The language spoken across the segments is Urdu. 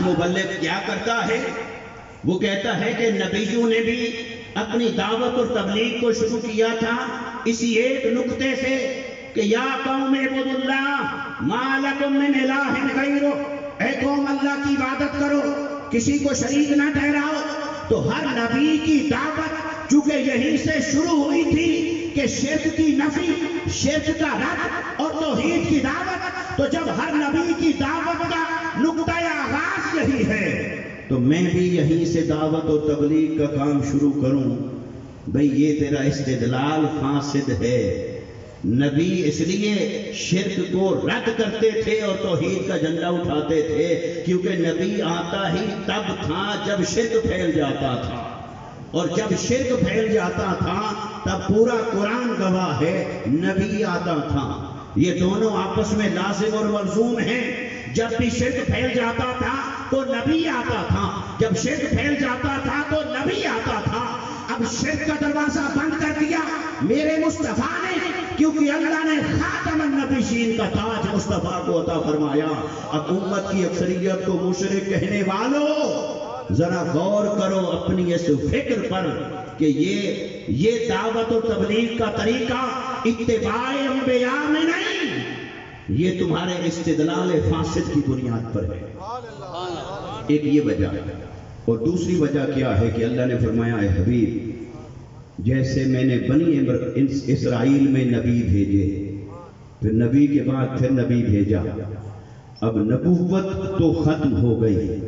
مبلغ کیا کرتا ہے؟ وہ کہتا ہے کہ نبیوں نے بھی اپنی دعوت اور تبلیغ کو شروع کیا تھا اسی ایک نقطے سے کہ یا قوم اعبدوا اللہ ما لکم من الہ غیرہ، اے قوم اللہ کی عبادت کرو، کسی کو شریک نہ ٹھہراؤ۔ تو ہر نبی کی دعوت چونکہ یہیں سے شروع ہوئی تھی کہ شرک کی نفی، شرک کا رد اور توحید کی دعوت، تو جب ہر نبی کی دعوت کا نقطۂ آغاز یہی ہے تو میں بھی یہیں سے دعوت و تبلیغ کا کام شروع کروں۔ بھئی یہ تیرا استدلال فاسد ہے۔ نبی اس لیے شرک کو رد کرتے تھے اور توحید کا جھنڈا اٹھاتے تھے کیونکہ نبی آتا ہی تب تھا جب شرک پھیل جاتا تھا، اور جب شرک پھیل جاتا تھا تب پورا قرآن گواہ ہے نبی آتا تھا۔ یہ دونوں آپس میں لازم اور ملزوم ہیں۔ جب بھی شرک پھیل جاتا تھا تو نبی آتا تھا، جب شرک پھیل جاتا تھا تو نبی آتا تھا۔ اب شرک کا دروازہ بند کر دیا میرے مصطفیٰ نے، کیونکہ اللہ نے خاتم النبیین کا تاج مصطفیٰ کو عطا فرمایا۔ اب امت کی اکثریت کو مشرک کہنے والوں ذرا غور کرو اپنی اس فکر پر کہ یہ دعوت و تبلیغ کا طریقہ اتباع انبیاء میں نہیں، یہ تمہارے استدلال فاسد کی بنیاد پر ہے۔ ایک یہ وجہ ہے، اور دوسری وجہ کیا ہے کہ اللہ نے فرمایا اے حبیب جیسے میں نے بنی اسرائیل میں نبی بھیجے، پھر نبی کے بعد پھر نبی بھیجا، اب نبوت تو ختم ہو گئی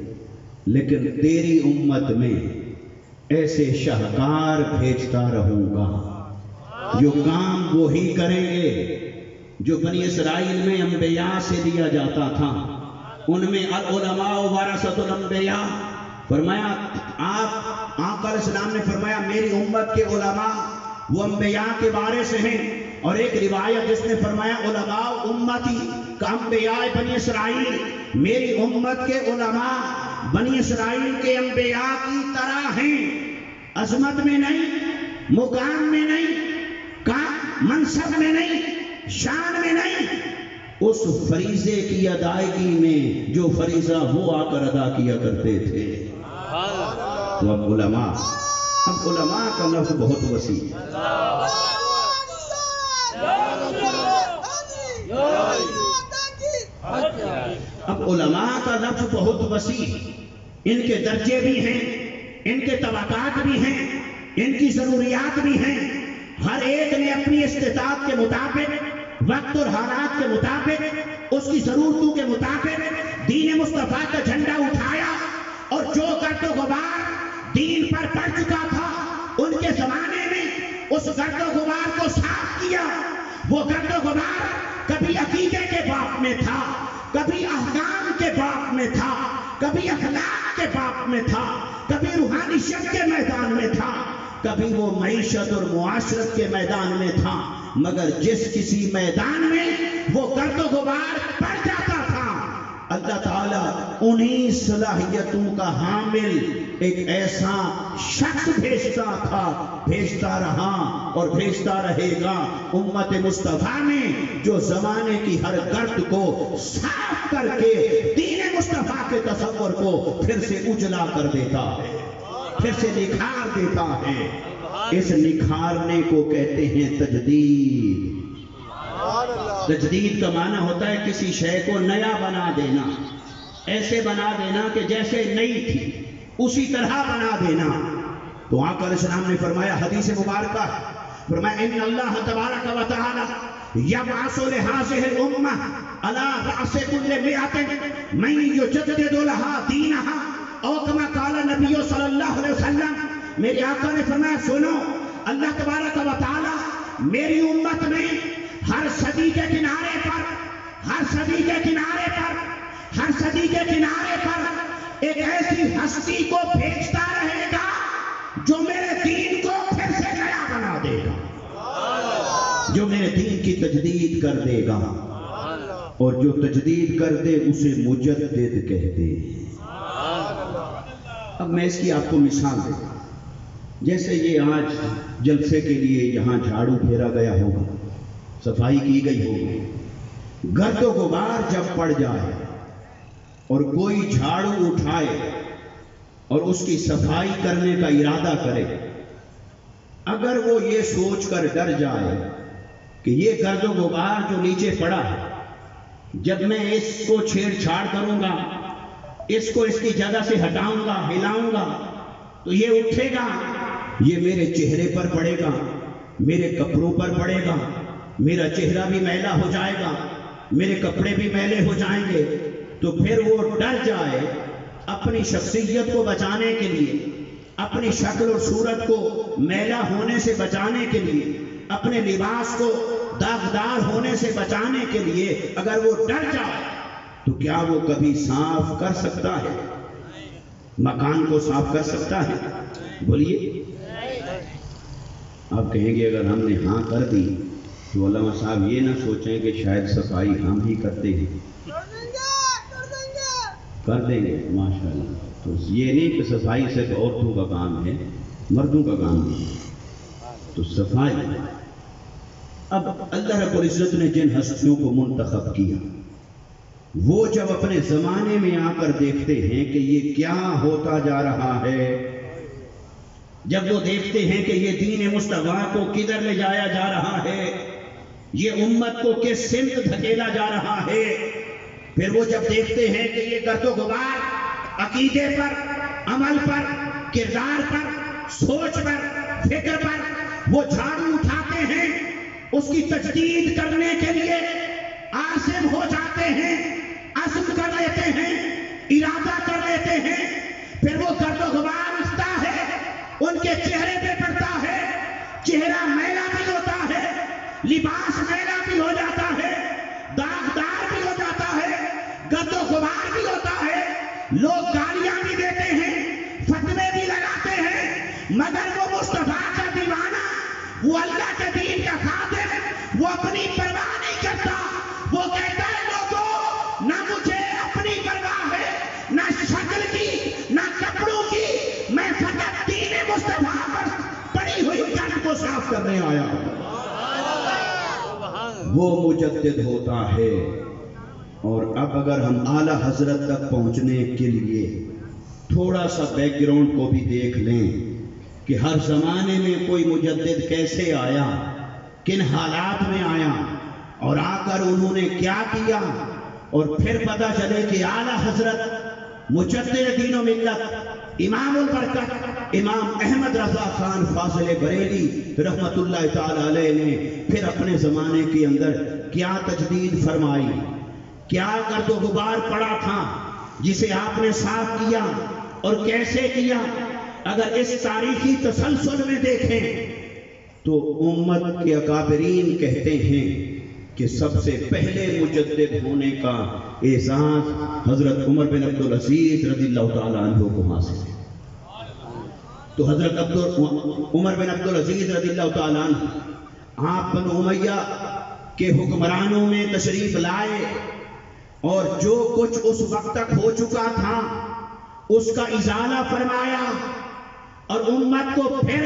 لیکن تیری امت میں ایسے شاہکار بھیجتا رہوں گا جو کام وہی کریں گے جو بنی اسرائیل میں انبیاء سے دیا جاتا تھا۔ ان میں العلماء ورثۃ الانبیاء، فرمایا آقا علیہ السلام نے فرمایا میری امت کے علماء وہ انبیاء کے وارث ہیں، اور ایک روایت جس نے فرمایا علماء امتی کا انبیاء بنی اسرائیل، میری امت کے علماء بنی اسرائیل کے انبیاء کی طرح ہیں، عظمت میں نہیں، مقام میں نہیں، منصب میں نہیں، شان میں نہیں، اس فریضے کی ادائیگی میں جو فریضہ وہ آ کر ادا کیا کرتے تھے۔ تو اب علماء کا لفظ بہت وسیع ہے۔ اب علماء کا لفظ بہت وسیع، ان کے درجے بھی ہیں، ان کے طبقات بھی ہیں، ان کی ضروریات بھی ہیں۔ ہر ایک نے اپنی استطاعت کے مطابق، وقت اور حالات کے مطابق، اس کی ضرورتوں کے مطابق دین مصطفیٰ کا جھنڈا اٹھایا، اور جو گرد و غبار دین پر پڑ چکا تھا ان کے زمانے میں اس گرد و غبار کو صاف کیا۔ وہ گرد و غبار کبھی عقیدے کے باب میں تھا، کبھی احکام کے باب میں تھا، کبھی اخلاق کے باب میں تھا، کبھی روحانیت کے میدان میں تھا، کبھی وہ معیشت اور معاشرت کے میدان میں تھا، مگر جس کسی میدان میں وہ گرد و غبار پڑ جاتا تھا اللہ تعالیٰ انہی صلاحیتوں کا حامل ایک ایسا شخص بھیجتا تھا، بھیجتا رہا اور بھیجتا رہے گا امت مصطفیٰ میں، جو زمانے کی ہر گرد کو صاف کر کے دین مصطفیٰ کے تصور کو پھر سے اجلا کر دیتا ہے، پھر سے نکھار دیتا ہے۔ اس نکھارنے کو کہتے ہیں تجدید۔ تجدید کا معنی ہوتا ہے کسی شے کو نیا بنا دینا، ایسے بنا دینا کہ جیسے نئی تھی اسی طرح بنا دینا۔ تو آقا علیہ السلام نے فرمایا حدیث مبارکہ، فرمایا ان اللہ تبارک و تعالی یبعث لہذہ الامہ علی رأس کل مئۃ من یجدد لہا دینہا، او کما قال نبی صلی اللہ علیہ وسلم۔ میرے آقا نے فرمایا سنو، اللہ تبارک و تعالی میری امت میں ہر صدی کے کنارے پر، ہر صدی کے کنارے پر، ہر صدی کے کنارے پر ایک ایسی ہستی کو بھیجتا رہے گا جو میرے دین کو پھر سے نیا بنا دے گا، جو میرے دین کی تجدید کر دے گا، اور جو تجدید کر دے اسے مجدد کہتے ہیں۔ اب میں اس کی آپ کو مثال دوں، جیسے یہ آج جلسے کے لیے یہاں جھاڑو پھیرا گیا ہوگا، صفائی کی گئی ہوگی، گرد و غبار جب پڑ جائے اور کوئی جھاڑو اٹھائے اور اس کی صفائی کرنے کا ارادہ کرے، اگر وہ یہ سوچ کر ڈر جائے کہ یہ گرد و غبار جو نیچے پڑا ہے، جب میں اس کو چھیڑ چھاڑ کروں گا، اس کو اس کی جگہ سے ہٹاؤں گا، ہلاؤں گا، تو یہ اٹھے گا، یہ میرے چہرے پر پڑے گا، میرے کپڑوں پر پڑے گا، میرا چہرہ بھی میلا ہو جائے گا، میرے کپڑے بھی میلے ہو جائیں گے، تو پھر وہ ڈر جائے اپنی شخصیت کو بچانے کے لیے، اپنی شکل اور صورت کو میلا ہونے سے بچانے کے لیے، اپنے لباس کو داغدار ہونے سے بچانے کے لیے اگر وہ ڈر جائے تو کیا وہ کبھی صاف کر سکتا ہے؟ مکان کو صاف کر سکتا ہے؟ بولیے۔ آپ کہیں گے اگر ہم نے ہاں کر دی تو علامہ صاحب یہ نہ سوچیں کہ شاید صفائی ہم ہی کرتے ہیں۔ کر دیں گے ماشاءاللہ۔ تو یہ نہیں کہ صفائی صرف عورتوں کا کام ہے، مردوں کا کام نہیں ہے۔ تو صفائی، اب اللہ رب العزت نے جن ہستیوں کو منتخب کیا، وہ جب اپنے زمانے میں آ کر دیکھتے ہیں کہ یہ کیا ہوتا جا رہا ہے، جب وہ دیکھتے ہیں کہ یہ دین مصطفیٰ کو کدھر لے جایا جا رہا ہے، یہ امت کو کس سمت دھکیلا جا رہا ہے، پھر وہ جب دیکھتے ہیں کہ یہ گرد و غبار عقیدے پر، عمل پر، کردار پر، سوچ پر، فکر پر وہ جھاڑو اٹھاتے ہیں، اس کی تجدید کرنے کے لیے عازم ہو جاتے ہیں، عزم کر لیتے ہیں، ارادہ کر لیتے ہیں، پھر وہ گرد و غبار اٹھتا ہے، ان کے چہرے پہ پڑتا ہے، چہرہ میلا بھی ہوتا ہے، لباس میلا بھی ہو جاتا ہے، داغدار بھی ہو جاتا ہے، گرد و غبار بھی ہوتا ہے، لوگ گالیاں بھی دیتے ہیں، فتوے بھی لگاتے ہیں، مگر وہ مصطفیٰ کا دیوانہ، وہ اللہ کے دین کا خادم، وہ اپنی پرواہ نہیں کرتا، وہ کہتا ہے لوگوں نہ مجھے اپنی پرواہ ہے، نہ شکل کی، نہ کپڑوں کی، میں فقط دین مصطفیٰ پر پڑی ہوئی گند کو صاف کرنے آیا ہوں۔ وہ مجدد ہوتا ہے۔ اور اب اگر ہم اعلیٰ حضرت تک پہنچنے کے لیے تھوڑا سا بیک گراؤنڈ کو بھی دیکھ لیں کہ ہر زمانے میں کوئی مجدد کیسے آیا، کن حالات میں آیا، اور آ کر انہوں نے کیا کیا، اور پھر پتہ چلے کہ اعلیٰ حضرت مجدد دین و ملت امام البرکت امام احمد رضا خان فاضل بریلی رحمت اللہ تعالی علیہ نے پھر اپنے زمانے کے اندر کیا تجدید فرمائی، کیا گرد و غبار پڑا تھا جسے آپ نے صاف کیا اور کیسے کیا۔ اگر اس تاریخی تسلسل میں دیکھیں تو امت کے اکابرین کہتے ہیں کہ سب سے پہلے مجدد ہونے کا اعزاز حضرت عمر بن عبدالعزیز رضی اللہ تعالیٰ عنہ کو حاصل ہے۔ تو حضرت عمر بن عبدالعزیز رضی اللہ تعالیٰ عنہ آپ بنو امیہ کے حکمرانوں میں تشریف لائے، اور جو کچھ اس وقت تک ہو چکا تھا اس کا ازالہ فرمایا، اور امت کو پھر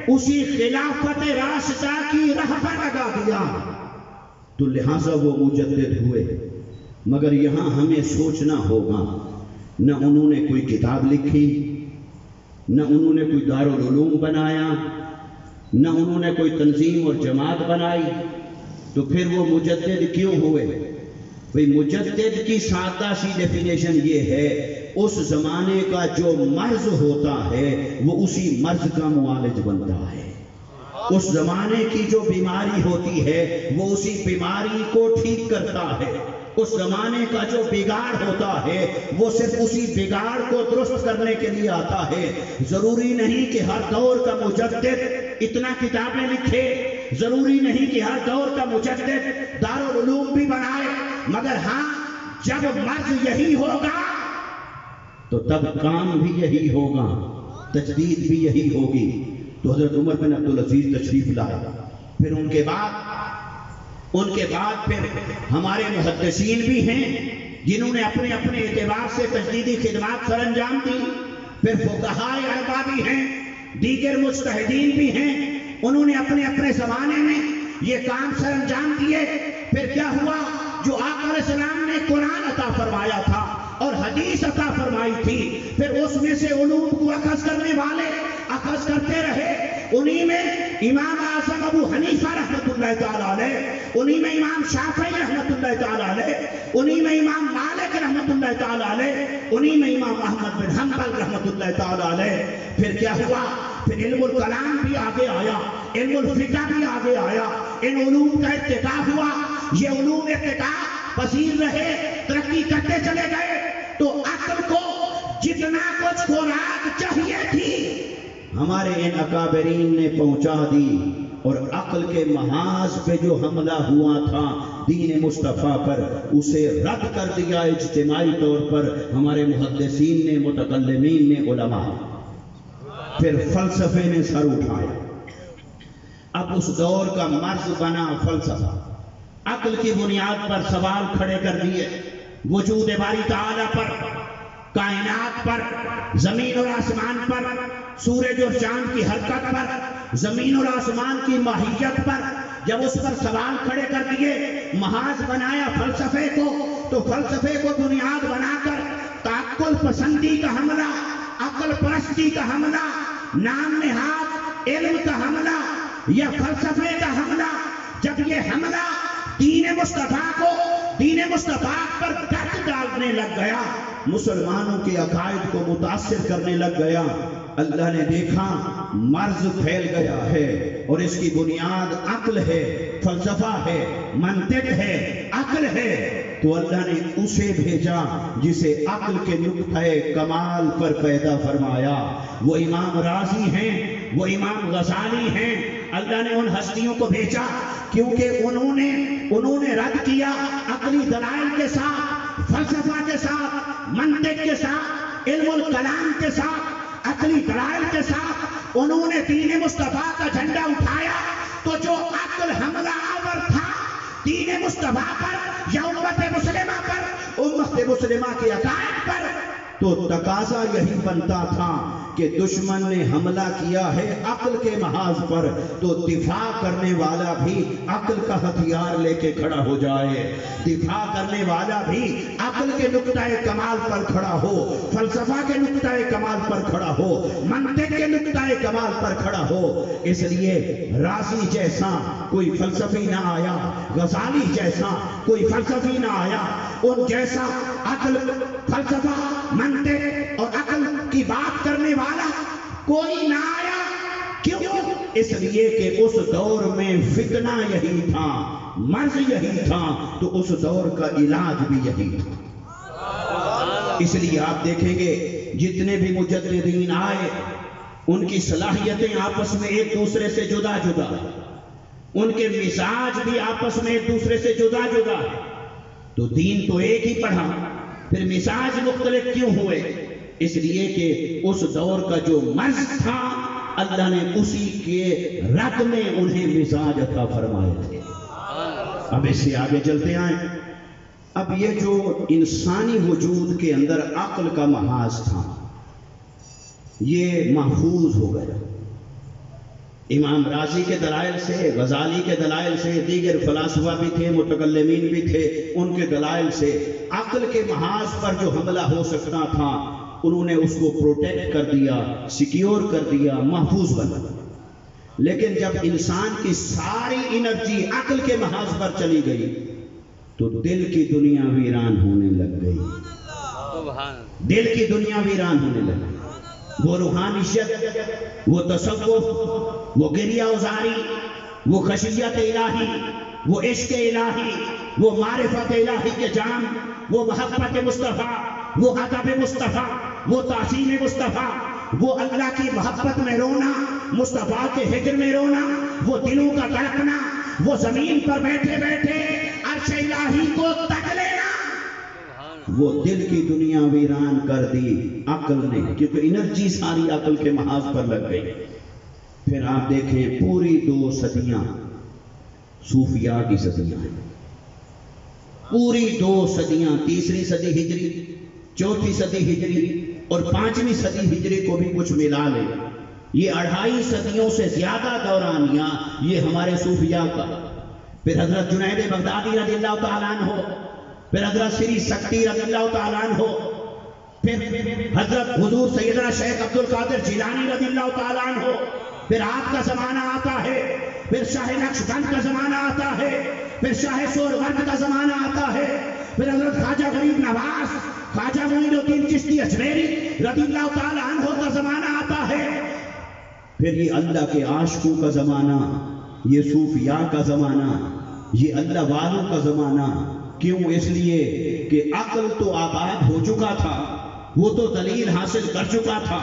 اسی خلافت راشدہ کی راہ پر لگا دیا، تو لہٰذا وہ مجدد ہوئے۔ مگر یہاں ہمیں سوچنا ہوگا، نہ انہوں نے کوئی کتاب لکھی، نہ انہوں نے کوئی دارالعلوم بنایا، نہ انہوں نے کوئی تنظیم اور جماعت بنائی، تو پھر وہ مجدد کیوں ہوئے؟ بھئی مجدد کی سادہ سی ڈیفینیشن یہ ہے، اس زمانے کا جو مرض ہوتا ہے وہ اسی مرض کا معالج بنتا ہے، اس زمانے کی جو بیماری ہوتی ہے وہ اسی بیماری کو ٹھیک کرتا ہے، اس زمانے کا جو بگاڑ ہوتا ہے وہ صرف اسی بگاڑ کو درست کرنے کے لیے آتا ہے۔ ضروری نہیں کہ ہر دور کا مجدد اتنا کتابیں لکھے، ضروری نہیں کہ ہر دور کا مجدد دارالعلوم بھی بنائے، مگر ہاں جب مرض یہی ہوگا تو تب کام بھی یہی ہوگا، تجدید بھی یہی ہوگی۔ تو حضرت عمر بن عبدالعزیز تشریف لائے، پھر ان کے بعد پھر ہمارے محدثین بھی ہیں جنہوں نے اپنے اپنے اعتبار سے تجدیدی خدمات سر انجام دی، پھر فقہائے اربعہ بھی ہیں، دیگر مجتہدین بھی ہیں، انہوں نے اپنے اپنے زمانے میں یہ کام سر انجام دیے۔ پھر کیا ہوا؟ جو آقا علیہ السلام نے قرآن عطا فرمایا تھا، اور حدیث عطا فرمائی تھی، پھر اس میں سے علوم کو اخذ کرنے والے اخذ کرتے رہے، انہی میں امام اعظم ابو حنیفہ رحمۃ اللہ تعالیٰ علیہ، انہی میں امام شافعی رحمۃ اللہ تعالیٰ علیہ، انہی میں امام مالک رحمۃ اللہ تعالیٰ علیہ، انہی میں امام احمد بن حنبل رحمۃ اللہ تعالیٰ علیہ۔ پھر کیا ہوا؟ پھر علم الکلام بھی آگے آیا، علم الفقہ بھی آگے آیا، ان علوم کا ارتقاء ہوا، یہ علوم ارتقاء پذیر رہے، ترقی کرتے چلے گئے، تو عقل کو جتنا کچھ خوراک چاہیے تھی ہمارے ان اکابرین نے پہنچا دی، اور عقل کے محاذ پہ جو حملہ ہوا تھا دین مصطفیٰ پر، اسے رد کر دیا اجتماعی طور پر ہمارے محدثین نے، متکلمین نے، علماء۔ پھر فلسفے نے سر اٹھایا، اب اس دور کا مرض بنا فلسفہ، عقل کی بنیاد پر سوال کھڑے کر دیے، وجود باری تعالیٰ پر، کائنات پر، زمین اور آسمان پر، سورج اور چاند کی حرکت پر، زمین اور آسمان کی ماہیت پر۔ جب اس پر سوال کھڑے کر دیے، محاذ بنایا فلسفے کو، تو فلسفے کو بنیاد بنا کر تعقل پسندی کا حملہ، عقل پرستی کا حملہ، نام نہاد علم کا حملہ یا فلسفے کا حملہ، جب یہ حملہ دین مصطفیٰ کو، دین مصطفیٰ پر گرد ڈالنے لگ گیا، مسلمانوں کے عقائد کو متاثر کرنے لگ گیا، اللہ نے دیکھا مرض پھیل گیا ہے اور اس کی بنیاد عقل ہے، فلسفہ ہے، منطق ہے، عقل ہے، تو اللہ نے اسے بھیجا جسے عقل کے نقطۂ کمال پر پیدا فرمایا۔ وہ امام رازی ہیں، وہ امام غزالی ہیں، اللہ نے ان ہستیوں کو بھیجا کیونکہ انہوں نے رد کیا عقلی دلائل کے ساتھ، فلسفہ کے ساتھ، منطق کے ساتھ، علم الکلام کے ساتھ، عقلی دلائل کے ساتھ انہوں نے دین مصطفیٰ کا جھنڈا اٹھایا، تو جو عقل حملہ آور تھا دین مصطفیٰ پر یا امت مسلمہ پر، امت مسلمہ کے عقائد پر، تو تقاضا یہی بنتا تھا کہ دشمن نے حملہ کیا ہے عقل کے محاذ پر، تو دفاع کرنے والا بھی عقل کا ہتھیار لے کے کھڑا ہو جائے، دفاع کرنے والا بھی عقل کے نقطۂ کمال پر کھڑا ہو، فلسفہ کے نقطۂ کمال پر کھڑا ہو، منطق کے نقطۂ کمال پر کھڑا ہو۔ اس لیے رازی جیسا کوئی فلسفی نہ آیا، غزالی جیسا کوئی فلسفی نہ آیا، ان جیسا عقل، فلسفہ، منطق اور عقل کی بات کرنے والا کوئی نہ آیا۔ کیوں؟ اس لیے کہ اس دور میں فتنہ یہی تھا، مرض یہی تھا، تو اس دور کا علاج بھی یہی تھا۔ اس لیے آپ دیکھیں گے جتنے بھی مجددین آئے ان کی صلاحیتیں آپس میں ایک دوسرے سے جدا جدا، ان کے مزاج بھی آپس میں ایک دوسرے سے جدا جدا، تو دین تو ایک ہی پڑھا، پھر مزاج مختلف کیوں ہوئے؟ اس لیے کہ اس دور کا جو مرض تھا اللہ نے اسی کے رد میں انہیں مزاج عطا فرمائے تھے۔ اب اس سے آگے چلتے آئیں، اب یہ جو انسانی وجود کے اندر عقل کا محاذ تھا یہ محفوظ ہو گیا، امام رازی کے دلائل سے، غزالی کے دلائل سے، دیگر فلاسفہ بھی تھے، متکلمین بھی تھے، ان کے دلائل سے عقل کے محاذ پر جو حملہ ہو سکتا تھا انہوں نے اس کو پروٹیکٹ کر دیا، سیکیور کر دیا، محفوظ بنا۔ لیکن جب انسان کی ساری انرجی عقل کے محاذ پر چلی گئی تو دل کی دنیا ویران ہونے لگ گئی، دل کی دنیا ویران ہونے لگ گئی۔ وہ روحانیت، وہ تصوف، وہ گریہ ازاری، وہ خشیت الہی، وہ عشق الہی، وہ معرفت الہی کے جام، وہ محبت مصطفیٰ، وہ ادب مصطفیٰ، وہ تعظیم مصطفیٰ، وہ اللہ کی محبت میں رونا، مصطفیٰ کے ہجر میں رونا، وہ دلوں کا تڑپنا، وہ زمین پر بیٹھے بیٹھے عرش الہی کو تک لینا، وہ دل کی دنیا ویران کر دی عقل نے، کیونکہ انرجی ساری عقل کے محاذ پر لگ گئی۔ پھر آپ دیکھیں پوری 2 صدیاں صوفیاء کی صدیاں ہیں، پوری 2 صدیاں، 3ری صدی ہجری، 4تھی صدی ہجری اور 5ویں صدی ہجری کو بھی کچھ ملا لیں، یہ 2.5 صدیوں سے زیادہ دورانیہ یہ ہمارے صوفیاء کا۔ پھر حضرت جنید بغدادی رضی اللہ تعالیٰ عنہ، پھر حضرت سری سکتی رضی اللہ تعالیٰ عنہ، پھر حضرت حضور سیدنا شیخ عبد القادر جیلانی رضی اللہ تعالیٰ عنہ، پھر آپ کا زمانہ آتا ہے، پھر شاہ نقشبند کا زمانہ آتا ہے، پھر شاہ سہروردی کا زمانہ آتا ہے، پھر حضرت خواجہ غریب نواز، خواجہ معین الدین چشتی اجمیری رضی اللہ تعالیٰ عنہ کا زمانہ آتا ہے، پھر یہ اللہ کے عاشقوں کا زمانہ، یہ صوفیاء کا زمانہ، یہ اللہ والوں کا زمانہ۔ کیوں؟ اس لیے کہ عقل تو آباد ہو چکا تھا، وہ تو دلیل حاصل کر چکا تھا،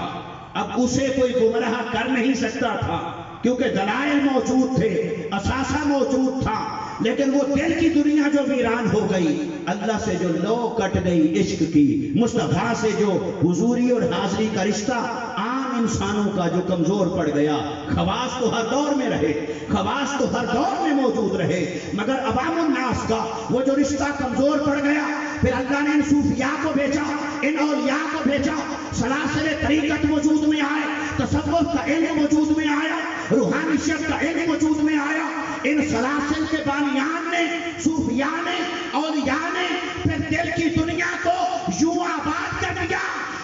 اب اسے کوئی گمراہ کر نہیں سکتا تھا، کیونکہ دلائل موجود تھے، اثاثہ موجود تھا، لیکن وہ دل کی دنیا جو ویران ہو گئی، اللہ سے جو لو کٹ گئی عشق کی، مصطفیٰ سے جو حضوری اور حاضری کا رشتہ عام انسانوں کا جو کمزور پڑ گیا، خواص تو ہر دور میں رہے، خواص تو ہر دور میں موجود رہے، مگر عوام الناس کا وہ جو رشتہ کمزور پڑ گیا، پھر اللہ نے ان صوفیاء کو بھیجا، ان اولیاء کو بھیجا، سلاسل طریقت وجود میں آئے، تصوف کا علم وجود میں آیا، روحانیت کا علم وجود میں آیا، ان سلاسل کے بانیان نے، صوفیاء نے، اولیاء نے پھر دل کی دنیا کو یوں آباد کر دیا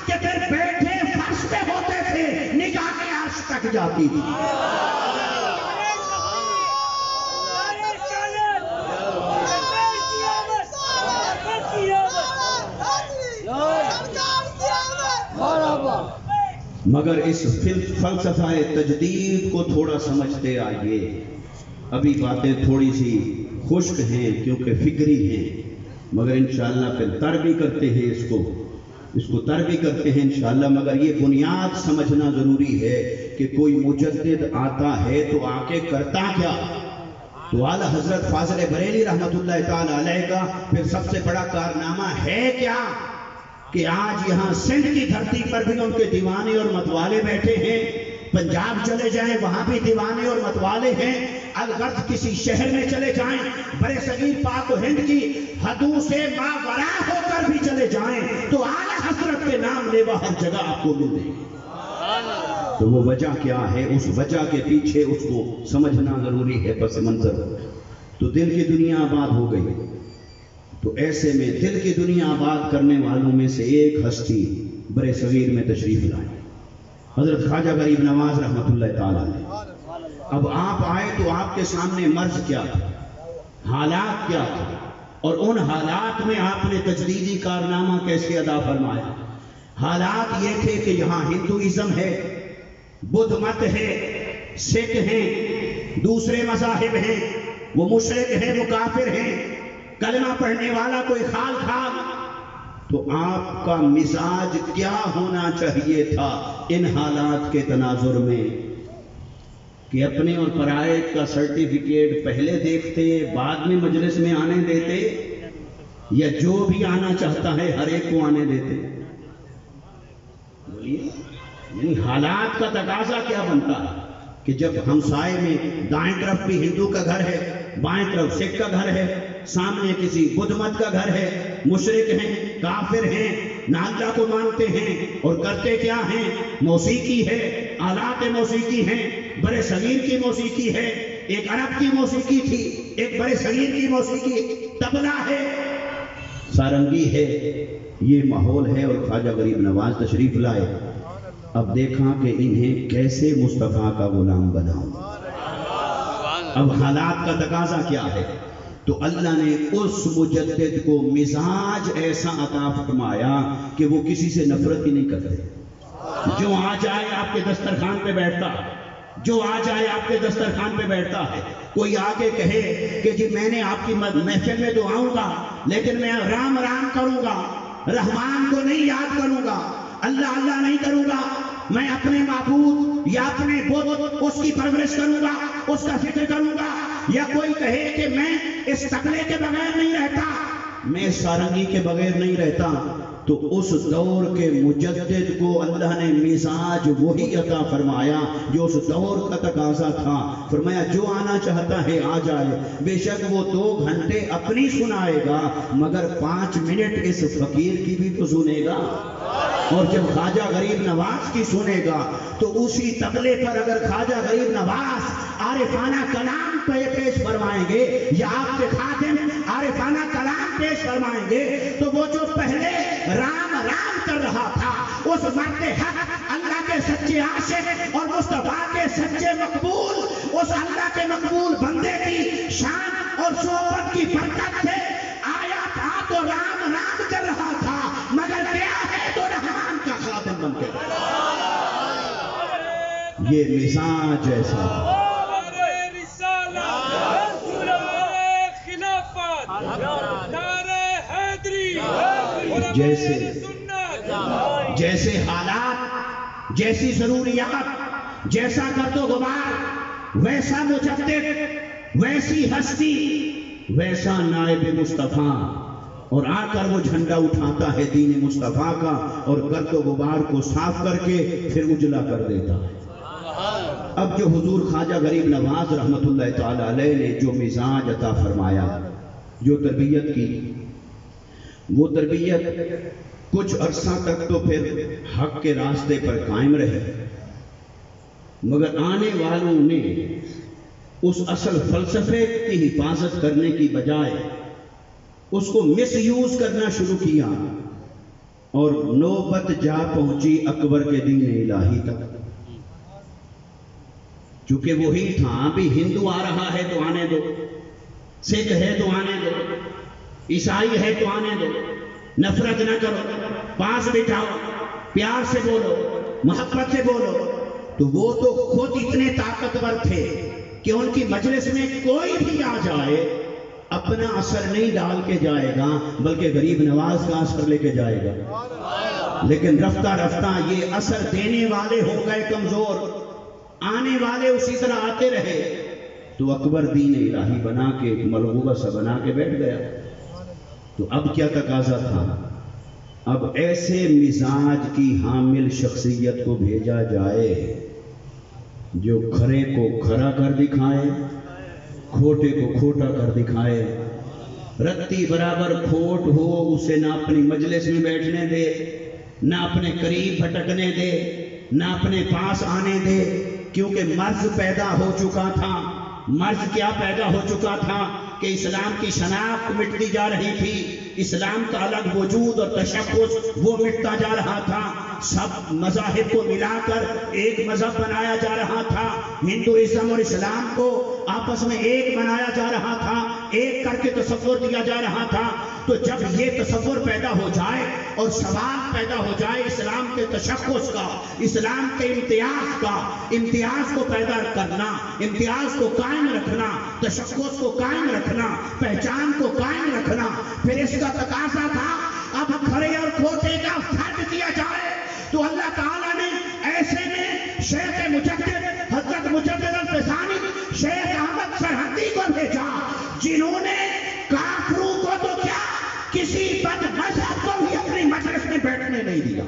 کہ پھر بیٹھے فرش پہ ہوتے تھے، نگاہیں عرش تک جاتی تھی۔ مگر اس فلسفہ تجدید کو تھوڑا سمجھتے آئیے، ابھی باتیں تھوڑی سی خشک ہیں کیونکہ فکری ہیں، مگر انشاءاللہ پھر تر بھی کرتے ہیں اس کو تر بھی کرتے ہیں انشاءاللہ، مگر یہ بنیاد سمجھنا ضروری ہے کہ کوئی مجدد آتا ہے تو آ کے کرتا کیا؟ تو اعلیٰ حضرت فاضل بریلوی رحمت اللہ تعالی علیہ کا پھر سب سے بڑا کارنامہ ہے کیا کہ آج یہاں سندھ کی دھرتی پر بھی ان کے دیوانے اور متوالے بیٹھے ہیں، پنجاب چلے جائیں وہاں بھی دیوانے اور متوالے ہیں، الغرض کسی شہر میں چلے جائیں، برے صغیر پاک و ہند کی حدوں سے ماورا ہو کر بھی چلے جائیں تو اعلیٰ حضرت کے نام لیوا ہر جگہ آپ کو مل دیں گے۔ تو وہ وجہ کیا ہے؟ اس وجہ کے پیچھے اس کو سمجھنا ضروری ہے، پس منظر ہو۔ تو دل کی دنیا آباد ہو گئی، تو ایسے میں دل کی دنیا آباد کرنے والوں میں سے ایک ہستی برے صغیر میں تشریف لائے، حضرت خواجہ غریب نواز رحمت اللہ تعالیٰ علیہ۔ اب آپ آئے تو آپ کے سامنے مرض کیا تھا، حالات کیا تھا، اور ان حالات میں آپ نے تجدیدی کارنامہ کیسے ادا فرمایا؟ حالات یہ تھے کہ یہاں ہندوازم ہے، بدھ مت ہے، سکھ ہیں، دوسرے مذاہب ہیں، وہ مشرک ہیں، وہ کافر ہیں، کلمہ پڑھنے والا کوئی خال خال۔ تو آپ کا مزاج کیا ہونا چاہیے تھا ان حالات کے تناظر میں کہ اپنے اور پرائے کا سرٹیفکیٹ پہلے دیکھتے، بعد میں مجلس میں آنے دیتے، یا جو بھی آنا چاہتا ہے ہر ایک کو آنے دیتے؟ بولیے، یعنی حالات کا تقاضا کیا بنتا ہے کہ جب ہمسائے میں دائیں طرف بھی ہندو کا گھر ہے، بائیں طرف سکھ کا گھر ہے، سامنے کسی بدھ مت کا گھر ہے، مشرک ہیں، کافر ہیں، نہ اللہ کو مانتے ہیں، اور کرتے کیا ہیں؟ موسیقی ہے، آلات موسیقی ہیں، برے صغیر کی موسیقی ہے، ایک عرب کی موسیقی تھی، ایک برے صغیر کی موسیقی، طبلہ ہے، سارنگی ہے، یہ ماحول ہے۔ اور خواجہ غریب نواز تشریف لائے، اب دیکھا کہ انہیں کیسے مصطفیٰ کا غلام بناؤں۔ اب حالات کا تقاضا کیا ہے؟ تو اللہ نے اس مجدد کو مزاج ایسا عطا فرمایا کہ وہ کسی سے نفرت ہی نہیں کرتے، جو آ جائے آپ کے دسترخوان پہ بیٹھتا ہے، جو آ جائے آپ کے دسترخوان پہ بیٹھتا ہے۔ کوئی آگے کہے کہ جی میں نے آپ کی محفل میں تو آؤں گا لیکن میں رام رام کروں گا، رحمان کو نہیں یاد کروں گا، اللہ اللہ نہیں کروں گا، میں اپنے معبود یا اپنے بت اس کی پرورش کروں گا، اس کا فکر کروں گا، یا کوئی کہے کہ میں اس تبلے کے بغیر نہیں رہتا، میں سارنگی کے بغیر نہیں رہتا، تو اس دور کے مجدد کو اللہ نے مزاج وہی عطا فرمایا جو اس دور کا تقاضا تھا۔ فرمایا جو آنا چاہتا ہے آ جائے، بے شک وہ 2 گھنٹے اپنی سنائے گا مگر 5 منٹ اس فقیر کی بھی تو سنے گا، اور جب خواجہ غریب نواز کی سنے گا تو اسی تبلے پر اگر خواجہ غریب نواز عارفانہ کلام پیش فرمائیں گے یا آپ کے خادم عارفانہ کلام پیش فرمائیں گے تو وہ جو پہلے رام رام کر رہا تھا اس مرد حق اللہ کے سچے عاشق اور مصطفیٰ کے سچے مقبول اس اللہ کے مقبول بندے کی شان اور صحبت کی برکت سے آیا تھا تو رام رام کر رہا تھا مگر گیا ہے تو رحمان کا خادم بن کے یہ مزاج ایسا جیسے حالات جیسی ضروریات جیسا گرد و غبار ویسا مجدد ویسی ہستی ویسا نائب مصطفیٰ اور آ کر وہ جھنڈا اٹھاتا ہے دین مصطفیٰ کا اور گرد و غبار کو صاف کر کے پھر اجلا کر دیتا ہے۔ اب جو حضور خواجہ غریب نواز رحمت اللہ تعالی علیہ نے جو مزاج عطا فرمایا جو تربیت کی وہ تربیت کچھ عرصہ تک تو پھر حق کے راستے پر قائم رہے مگر آنے والوں نے اس اصل فلسفے کی حفاظت کرنے کی بجائے اس کو مس یوز کرنا شروع کیا اور نوبت جا پہنچی اکبر کے دین الہی تک چونکہ وہی تھا بھی ہندو آ رہا ہے تو آنے دو سکھ ہے تو آنے دو عیسائی ہے تو آنے دو نفرت نہ کرو پاس بٹھاؤ پیار سے بولو محبت سے بولو تو وہ تو خود اتنے طاقتور تھے کہ ان کی مجلس میں کوئی بھی آ جائے اپنا اثر نہیں ڈال کے جائے گا بلکہ غریب نواز کا اثر لے کے جائے گا لیکن رفتہ رفتہ یہ اثر دینے والے ہو گئے کمزور آنے والے اسی طرح آتے رہے تو اکبر دین الہی بنا کے ملغوبہ سا بنا کے بیٹھ گیا۔ تو اب کیا تقاضا تھا؟ اب ایسے مزاج کی حامل شخصیت کو بھیجا جائے جو کھرے کو کھرا کر دکھائے کھوٹے کو کھوٹا کر دکھائے رتی برابر کھوٹ ہو اسے نہ اپنی مجلس میں بیٹھنے دے نہ اپنے قریب بھٹکنے دے نہ اپنے پاس آنے دے کیونکہ مرض پیدا ہو چکا تھا۔ مرض کیا پیدا ہو چکا تھا کہ اسلام کی شناخت مٹتی جا رہی تھی اسلام کا الگ وجود اور تشخص وہ مٹتا جا رہا تھا سب مذاہب کو ملا کر ایک مذہب بنایا جا رہا تھا ہندوازم اور اسلام کو آپس میں ایک بنایا جا رہا تھا ایک کر کے تصور دیا جا رہا تھا تو جب یہ تصور پیدا ہو جائے اور سوال پیدا ہو جائے اسلام کے تشخص کا اسلام کے امتیاز کو پیدا کرنا امتیاز کو قائم رکھنا تشخص کو قائم رکھنا پہچان کو قائم رکھنا پھر اس کا تقاضا تھا اب کھڑے اور کھوٹے کا فرق کیا جائے تو اللہ تعالیٰ نے ایسے میں شیخ مجدد حضرت مجدد الفسانی شیخ احمد سرحدی کو بھیجا جنہوں نے کافروں کو تو کیا کسی بد مذہب کو بھی اپنی مجلس میں بیٹھنے نہیں دیا۔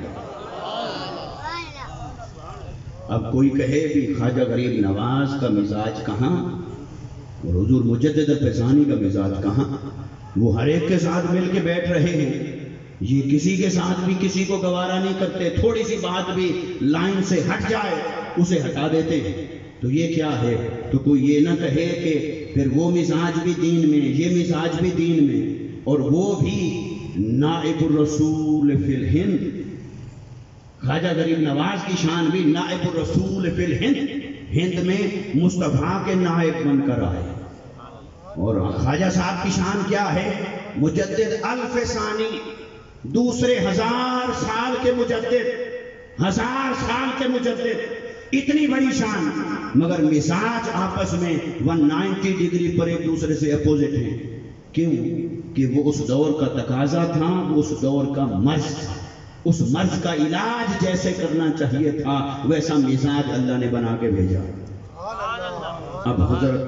اب کوئی کہے بھی خواجہ غریب نواز کا مزاج کہاں اور حضور مجدد الفسانی کا مزاج کہاں وہ ہر ایک کے ساتھ مل کے بیٹھ رہے ہیں یہ کسی کے ساتھ بھی کسی کو گوارا نہیں کرتے تھوڑی سی بات بھی لائن سے ہٹ جائے اسے ہٹا دیتے ہیں تو یہ کیا ہے تو کوئی یہ نہ کہے کہ پھر وہ مزاج بھی دین میں یہ مزاج بھی دین میں اور وہ بھی نائب الرسول فی الہند خواجہ غریب نواز کی شان بھی نائب الرسول فی الہند ہند میں مصطفیٰ کے نائب بن کر آئے اور خواجہ صاحب کی شان کیا ہے مجدد الفسانی دوسرے 1000 سال کے مجدد 1000 سال کے مجدد اتنی بڑی شان مگر مزاج آپس میں 190 ڈگری پر ایک دوسرے سے اپوزٹ ہیں کیوں کہ وہ اس دور کا تقاضا تھا وہ اس دور کا مرض تھا اس مرض کا علاج جیسے کرنا چاہیے تھا ویسا مزاج اللہ نے بنا کے بھیجا۔ اب حضرت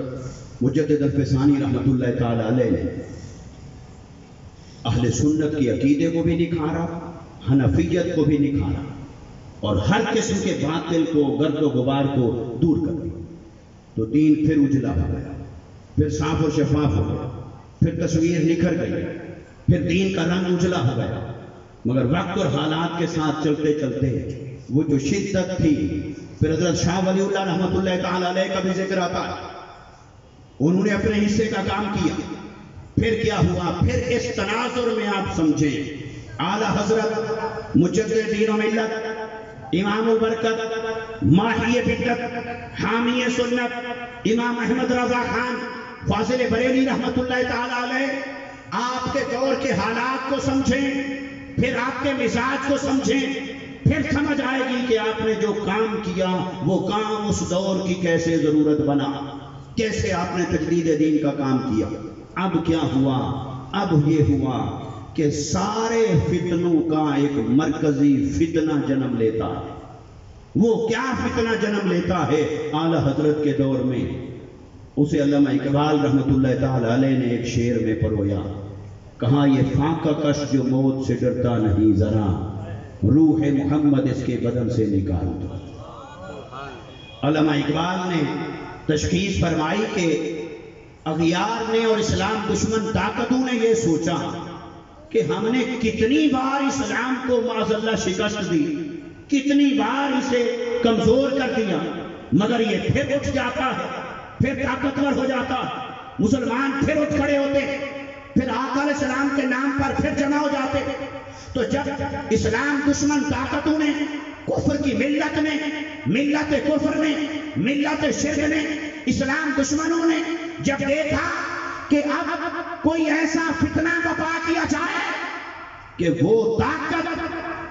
مجدد الفسانی رحمت اللہ تعالی علیہ نے اہل سنت کی عقیدے کو بھی نکھارا حنفیت کو بھی نکھارا اور ہر قسم کے باطل کو گرد و غبار کو دور کر دیا تو دین پھر اجلا ہو گیا پھر صاف و شفاف ہو گیا پھر تصویر نکھر گئی پھر دین کا رنگ اجلا ہو گیا مگر وقت اور حالات کے ساتھ چلتے چلتے وہ جو شدت تھی پھر حضرت شاہ ولی اللہ رحمۃ اللہ تعالی علیہ کا بھی ذکر آتا ہے، انہوں نے اپنے حصے کا کام کیا۔ پھر کیا ہوا؟ پھر اس تناظر میں آپ سمجھیں اعلیٰ حضرت مجدد دین و ملت، امام البرکت، ماحی بدت، حامی سنت، امام احمد رضا خان فاضل بریلی رحمت اللہ تعالی علیہ، آپ کے دور کے حالات کو سمجھیں، پھر آپ کے مزاج کو سمجھیں، پھر سمجھ آئے گی کہ آپ نے جو کام کیا وہ کام اس دور کی کیسے ضرورت بنا، کیسے آپ نے تجدید دین کا کام کیا۔ اب کیا ہوا؟ اب یہ ہوا کہ سارے فتنوں کا ایک مرکزی فتنہ جنم لیتا ہے۔ وہ کیا فتنہ جنم لیتا ہے؟ اعلیٰ حضرت کے دور میں اسے علامہ اقبال رحمۃ اللہ تعالی علیہ نے ایک شعر میں پرویا، کہا یہ فاقہ کش جو موت سے ڈرتا نہیں ذرا، روح محمد اس کے بدن سے نکال دو۔ علامہ اقبال نے تشخیص فرمائی کہ اغیار نے اور اسلام دشمن طاقتوں نے یہ سوچا کہ ہم نے کتنی بار اسلام کو معاذ اللہ شکست دی، کتنی بار اسے کمزور کر دیا، مگر یہ پھر اٹھ جاتا ہے، پھر طاقتور ہو جاتا ہے، مسلمان پھر اٹھ کھڑے ہوتے، پھر آقا علیہ السلام کے نام پر پھر جمع ہو جاتے۔ تو جب اسلام دشمن طاقتوں نے، کفر کی ملت نے، ملت کفر نے، ملت شرک نے، اسلام دشمنوں نے جب دیکھا کہ اب کوئی ایسا فتنہ برپا کیا جائے کہ وہ طاقت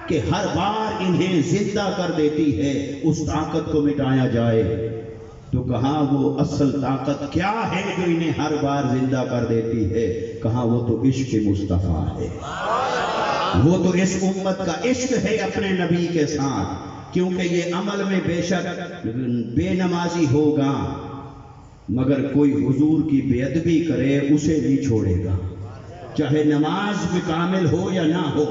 کہ ہر بار انہیں زندہ کر دیتی ہے، اس طاقت کو مٹایا جائے، تو کہا وہ اصل طاقت کیا ہے جو انہیں ہر بار زندہ کر دیتی ہے؟ کہا وہ تو عشق مصطفیٰ ہے، وہ تو اس امت کا عشق ہے اپنے نبی کے ساتھ، کیونکہ یہ عمل میں بے شک بے نمازی ہوگا مگر کوئی حضور کی بے ادبی کرے اسے نہیں چھوڑے گا، چاہے نماز میں کامل ہو یا نہ ہو،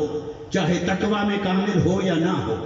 چاہے تقوی میں کامل ہو یا نہ ہو۔